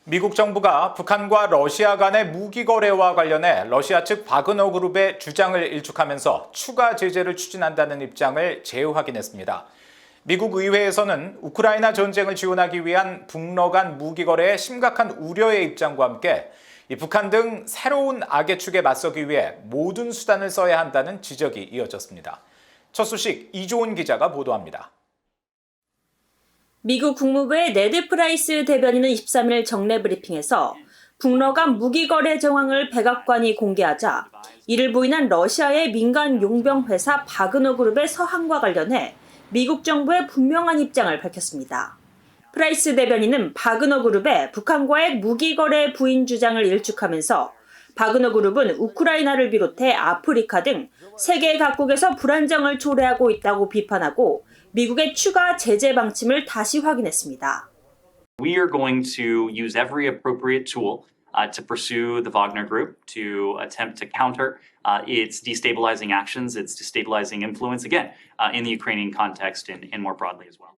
미국 정부가 북한과 러시아 간의 무기 거래와 관련해 러시아 측 바그너 그룹의 주장을 일축하면서 추가 제재를 추진한다는 입장을 재확인했습니다. 미국 의회에서는 우크라이나 전쟁을 지원하기 위한 북러 간 무기 거래에 심각한 우려의 입장과 함께 북한 등 새로운 악의 축에 맞서기 위해 모든 수단을 써야 한다는 지적이 이어졌습니다. 첫 소식 이조은 기자가 보도합니다. 미국 국무부의 네드 프라이스 대변인은 23일 정례 브리핑에서 북러 간 무기 거래 정황을 백악관이 공개하자 이를 부인한 러시아의 민간 용병 회사 바그너 그룹의 서한과 관련해 미국 정부의 분명한 입장을 밝혔습니다. 프라이스 대변인은 바그너 그룹의 북한과의 무기 거래 부인 주장을 일축하면서 바그너 그룹은 우크라이나를 비롯해 아프리카 등 세계 각국에서 불안정을 초래하고 있다고 비판하고 미국의 추가 제재 방침을 다시 확인했습니다. We are going to use every appropriate tool to pursue the Wagner Group to attempt to counter its destabilizing actions, its destabilizing influence, again, in the Ukrainian context and more broadly as well.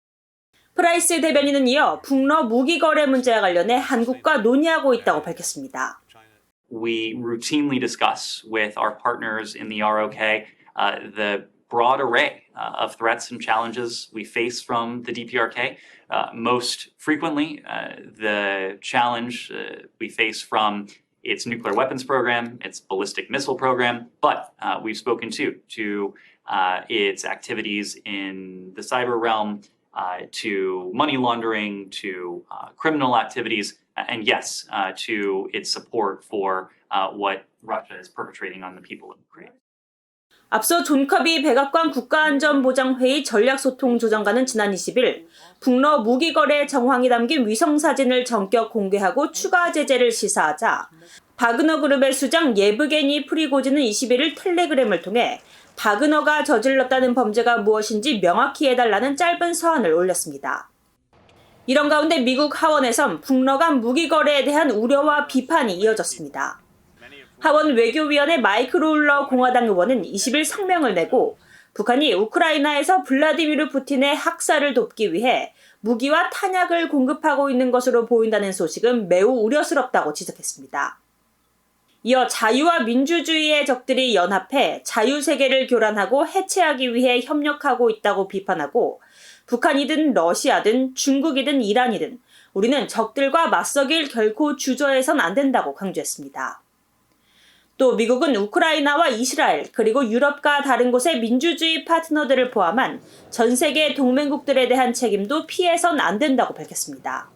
프라이스 대변인은 이어 북러 무기 거래 문제와 관련해 한국과 논의하고 있다고 밝혔습니다. We routinely discuss with our partners in the ROK the broad array of threats and challenges we face from the DPRK. Most frequently, the challenge we face from its nuclear weapons program, its ballistic missile program, but we've spoken to its activities in the cyber realm, to money laundering, to criminal activities, and yes, to its support for what Russia is perpetrating on the people of Ukraine. 앞서 존 커비 백악관 국가안전보장회의 전략소통조정관은 지난 20일 북러 무기 거래 정황이 담긴 위성사진을 전격 공개하고 추가 제재를 시사하자 바그너 그룹의 수장 예브게니 프리고진은 21일 텔레그램을 통해 바그너가 저질렀다는 범죄가 무엇인지 명확히 해달라는 짧은 서한을 올렸습니다. 이런 가운데 미국 하원에선 북러 간 무기 거래에 대한 우려와 비판이 이어졌습니다. 하원 외교위원회 마이크 롤러 공화당 의원은 20일 성명을 내고 북한이 우크라이나에서 블라디미르 푸틴의 학살을 돕기 위해 무기와 탄약을 공급하고 있는 것으로 보인다는 소식은 매우 우려스럽다고 지적했습니다. 이어 자유와 민주주의의 적들이 연합해 자유세계를 교란하고 해체하기 위해 협력하고 있다고 비판하고 북한이든 러시아든 중국이든 이란이든 우리는 적들과 맞서길 결코 주저해선 안 된다고 강조했습니다. 또 미국은 우크라이나와 이스라엘 그리고 유럽과 다른 곳의 민주주의 파트너들을 포함한 전 세계 동맹국들에 대한 책임도 피해선 안 된다고 밝혔습니다.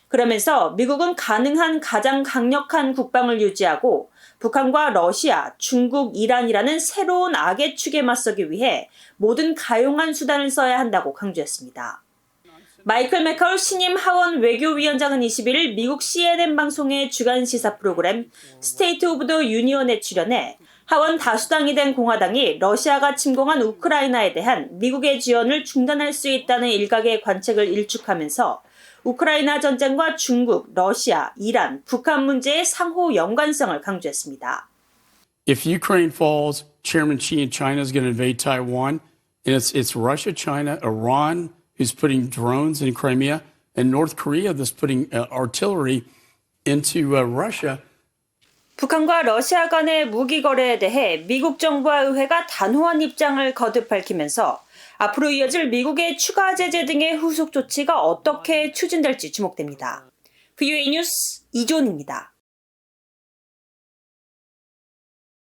그러면서 미국은 가능한 가장 강력한 국방을 유지하고 북한과 러시아, 중국, 이란이라는 새로운 악의 축에 맞서기 위해 모든 가용한 수단을 써야 한다고 강조했습니다. 마이클 맥카울 신임 하원 외교위원장은 21일 미국 CNN 방송의 주간 시사 프로그램 스테이트 오브 더 유니언에 출연해 하원 다수당이 된 공화당이 러시아가 침공한 우크라이나에 대한 미국의 지원을 중단할 수 있다는 일각의 관측을 일축하면서 우크라이나 전쟁과 중국, 러시아, 이란, 북한 문제의 상호 연관성을 강조했습니다. If Ukraine falls, Chairman Xi in China is going to invade Taiwan, and it's Russia, China, Iran who's putting drones in Crimea, and North Korea that's putting artillery into Russia. 북한과 러시아 간의 무기 거래에 대해 미국 정부와 의회가 단호한 입장을 거듭 밝히면서 앞으로 이어질 미국의 추가 제재 등의 후속 조치가 어떻게 추진될지 주목됩니다. VOA 뉴스 이조은입니다.